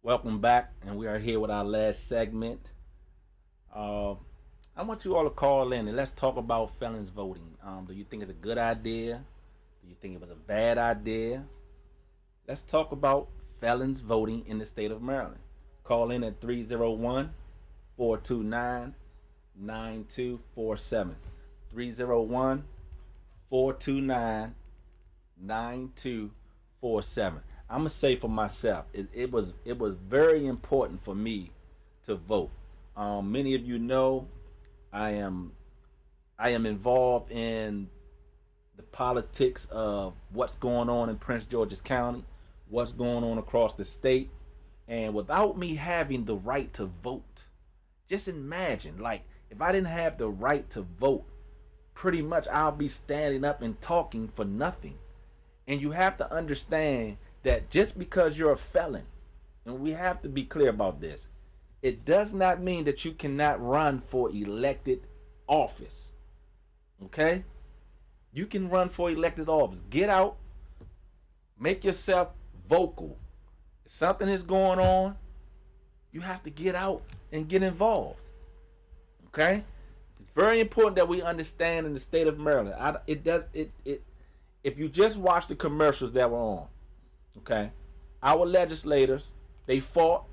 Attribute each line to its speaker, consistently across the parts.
Speaker 1: Welcome back, and we are here with our last segment. Uh, I want you all to call in and let's talk about felons voting. Do you think it's a good idea? Do you think it was a bad idea? Let's talk about felons voting in the state of Maryland. Call in at 301 429 9247. 301 429 9247. I'm gonna say for myself, it was very important for me to vote. Many of you know I am I am involved in the politics of what's going on in Prince George's County, what's going on across the state, and without me having the right to vote, just imagine, like, if I didn't have the right to vote, pretty much I'll be standing up and talking for nothing. And you have to understand that just because you're a felon, and we have to be clear about this, it does not mean that you cannot run for elected office. Okay? You can run for elected office. Get out, make yourself vocal. If something is going on, you have to get out and get involved. Okay? It's very important that we understand in the state of Maryland. If you just watch the commercials that were on, okay, our legislators, they fought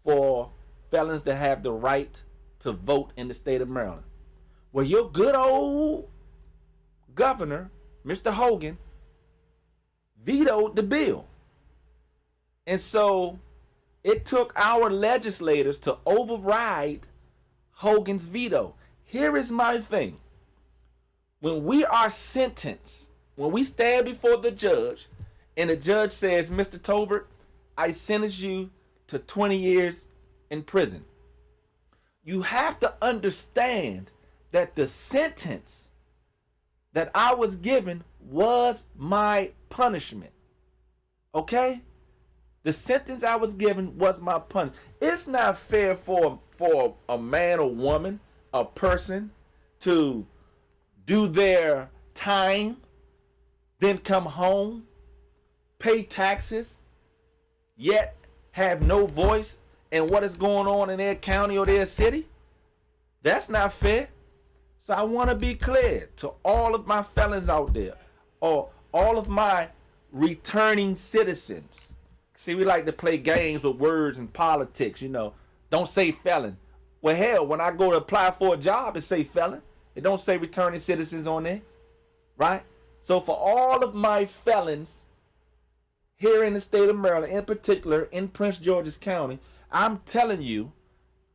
Speaker 1: for felons to have the right to vote in the state of Maryland. Well, your good old governor, Mr. Hogan, vetoed the bill. And so it took our legislators to override Hogan's veto. Here is my thing. When we are sentenced, when we stand before the judge, and the judge says, Mr. Tolbert, I sentence you to 20 years in prison. You have to understand that the sentence that I was given was my punishment. Okay? The sentence I was given was my punishment. It's not fair for a man or woman, a person, to do their time, then come home, pay taxes, yet have no voice in what is going on in their county or their city. That's not fair. So I want to be clear to all of my felons out there, or all of my returning citizens. See, we like to play games with words in politics, Don't say felon. Well, hell, when I go to apply for a job, it say felon. It don't say returning citizens on there, right? So for all of my felons here in the state of Maryland, in particular in Prince George's County, I'm telling you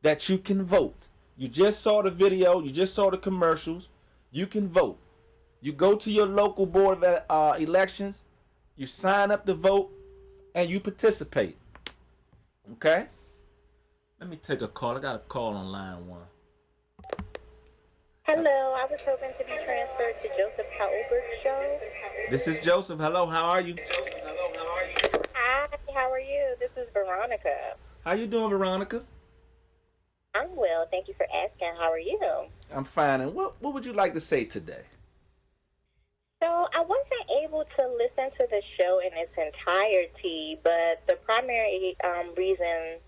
Speaker 1: that you can vote. You just saw the video, you just saw the commercials. You can vote. You go to your local board of elections, you sign up to vote, and you participate. Okay? Let me take a call. I got a call on line one.
Speaker 2: Hello, I was hoping to be transferred to Joseph Halbert's show.
Speaker 1: This is Joseph. Hello, how are you?
Speaker 2: Hi, how are you? This is Veronica.
Speaker 1: How you doing, Veronica?
Speaker 2: I'm well, thank you for asking. How are you?
Speaker 1: I'm fine. And what would you like to say today?
Speaker 2: So I wasn't able to listen to the show in its entirety, but the primary reason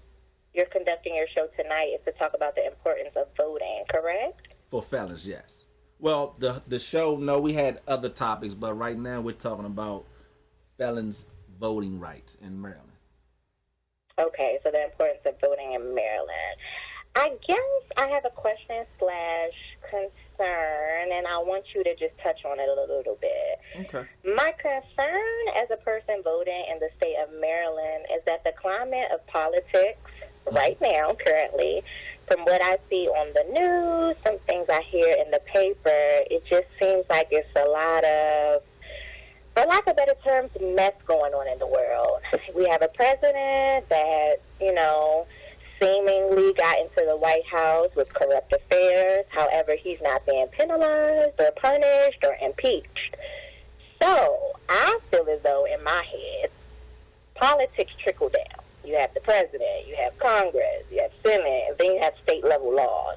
Speaker 2: you're conducting your show tonight is to talk about the importance of voting, correct?
Speaker 1: For felons, yes. Well, the show, no, we had other topics, but right now we're talking about felons' voting rights in Maryland.
Speaker 2: Okay, so the importance of voting in Maryland. I guess I have a question slash concern, and I want you to just touch on it a little bit.
Speaker 1: Okay.
Speaker 2: My concern as a person voting in the state of Maryland is that the climate of politics right now, currently, from what I see on the news, some things I hear in the paper, it just seems like it's a lot of, for lack of better terms, mess going on in the world. We have a president that, seemingly got into the White House with corrupt affairs. However, he's not being penalized or punished or impeached. So I feel as though, in my head, politics trickle down. You have the president, you have Congress, you have Senate, and then you have state-level laws.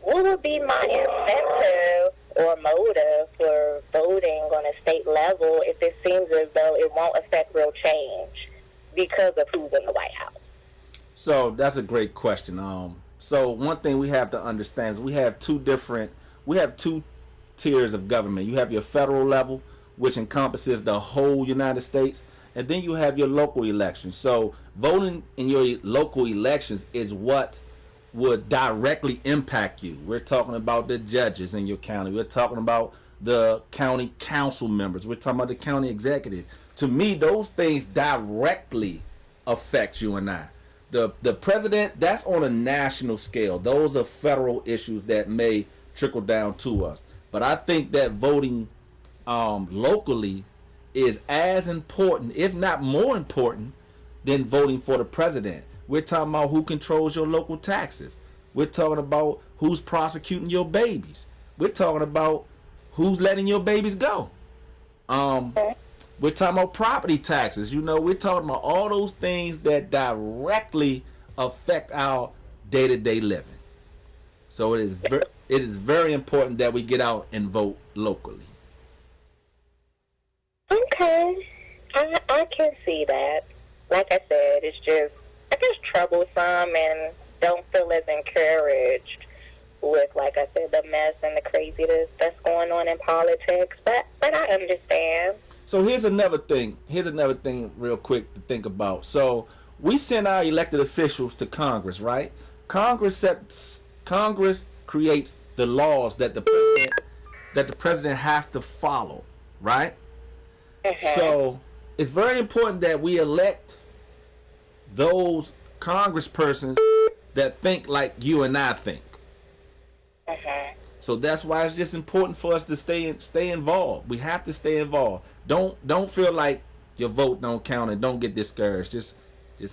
Speaker 2: What would be my incentive or motive for voting on a state level if it seems as though it won't affect real change because of who's in the White House?
Speaker 1: So that's a great question. So one thing we have to understand is we have two tiers of government. You have your federal level, which encompasses the whole United States, and then you have your local elections. So voting in your local elections is what would directly impact you. We're talking about the judges in your county. We're talking about the county council members. We're talking about the county executive. To me, those things directly affect you and I. The president, that's on a national scale. Those are federal issues that may trickle down to us. But I think that voting locally is as important, if not more important, than voting for the president. We're talking about who controls your local taxes. We're talking about who's prosecuting your babies. We're talking about who's letting your babies go. We're talking about property taxes. You know, we're talking about all those things that directly affect our day-to-day living. So it is very important that we get out and vote locally.
Speaker 2: Okay, I can see that. Like I said, it's just, I guess, troublesome and don't feel as encouraged with, like I said, the mess and the craziness that's going on in politics. But I understand.
Speaker 1: So here's another thing. Real quick to think about. So we send our elected officials to Congress, right? Congress creates the laws that the president has to follow, right? So it's very important that we elect those congresspersons that think like you and I think. So that's why it's just important for us to stay involved. We have to stay involved. Don't feel like your vote don't count and don't get discouraged. Just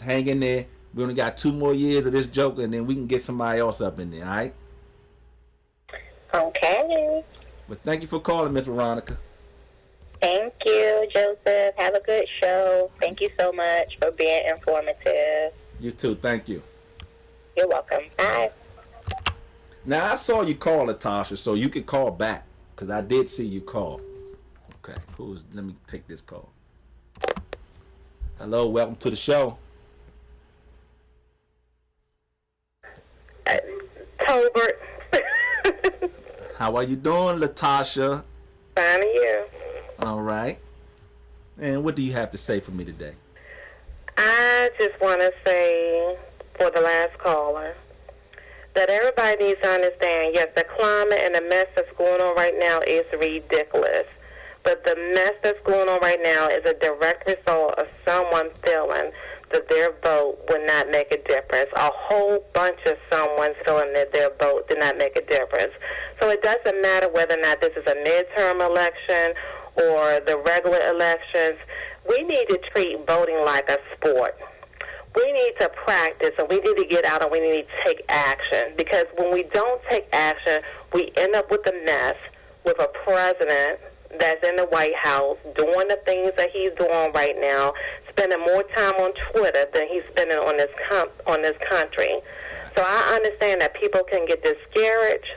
Speaker 1: hang in there. We only got 2 more years of this joke, and then we can get somebody else up in there. All right.
Speaker 2: Okay.
Speaker 1: But thank you for calling, Miss Veronica.
Speaker 2: Thank you, Joseph. Have a good show. Thank you so much for being informative.
Speaker 1: You too. Thank you.
Speaker 2: You're welcome. Bye.
Speaker 1: Now, I saw you call, Latasha, so you can call back, because I did see you call. Okay. Let me take this call. Hello. Welcome to the show.
Speaker 3: Tolbert.
Speaker 1: How are you doing, Latasha?
Speaker 3: Fine, and you?
Speaker 1: All right. And what do you have to say for me today?
Speaker 3: I just want to say, for the last caller, that everybody needs to understand, yes, the climate and the mess that's going on right now is ridiculous. But the mess that's going on right now is a direct result of someone feeling that their vote would not make a difference. A whole bunch of someone's feeling that their vote did not make a difference. So it doesn't matter whether or not this is a midterm election or the regular elections. We need to treat voting like a sport. We need to practice, and we need to get out, and we need to take action. Because when we don't take action, we end up with a mess with a president that's in the White House doing the things that he's doing right now, spending more time on Twitter than he's spending on this country. So I understand that people can get discouraged,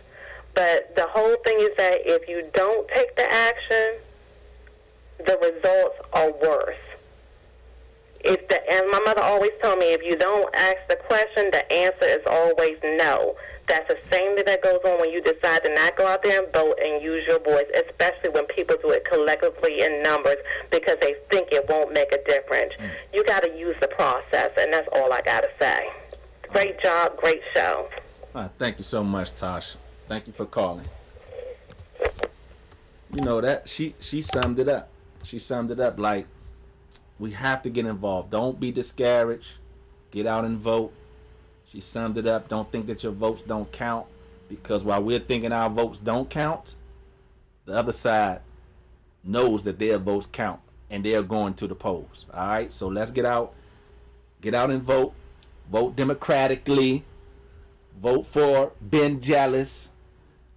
Speaker 3: but the whole thing is that if you don't take the action, the results are worse. And my mother always told me, if you don't ask the question, the answer is always no. That's the same thing that goes on when you decide to not go out there and vote and use your voice, especially when people do it collectively in numbers because they think it won't make a difference. You got to use the process, and that's all I got to say. Great job, great show.
Speaker 1: Thank you so much, Tasha. Thank you for calling. You know that she summed it up. She summed it up like, we have to get involved. Don't be discouraged. Get out and vote. She summed it up. Don't think that your votes don't count, because while we're thinking our votes don't count, the other side knows that their votes count and they're going to the polls. All right, so let's get out and vote. Vote democratically. Vote for Ben Jealous.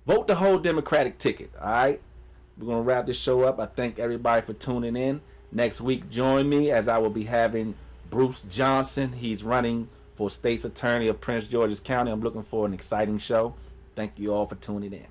Speaker 1: Vote the whole Democratic ticket. All right, we're gonna wrap this show up. I thank everybody for tuning in. Next week, join me as I will be having Bruce Johnson. He's running for State's Attorney of Prince George's County. I'm looking for an exciting show. Thank you all for tuning in.